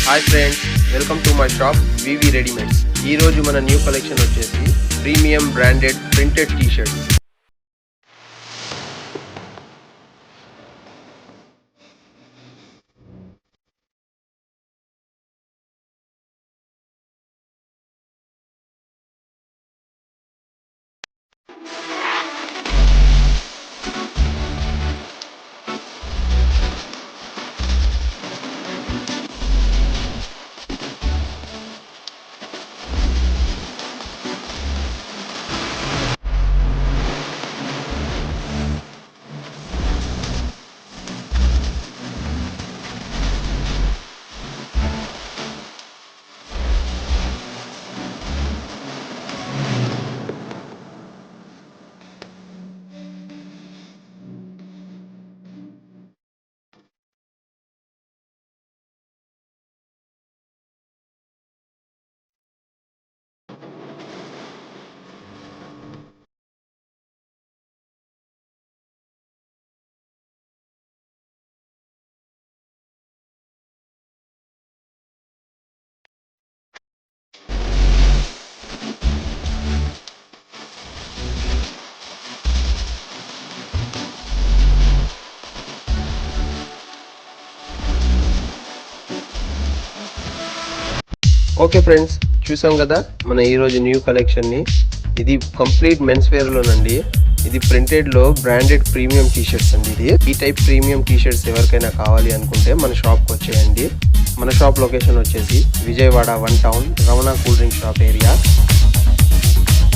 Hi friends, welcome to my shop V V readymades. ఈ రోజు మన న్యూ కలెక్షన్ వచ్చేసి premium branded printed T shirts. Okay friends, చూసాం కదా మన ఈరోజు న్యూ కలెక్షన్ని. ఇది కంప్లీట్ మెన్స్ వేర్లోనండి. ఇది ప్రింటెడ్లో బ్రాండెడ్ ప్రీమియం టీషర్ట్స్ అండి. ఇది ఈ టైప్ ప్రీమియం టీషర్ట్స్ ఎవరికైనా కావాలి అనుకుంటే మన షాప్కి వచ్చేయండి. మన షాప్ లొకేషన్ వచ్చేసి Vijayawada 1 town Ramana cool drink shop area.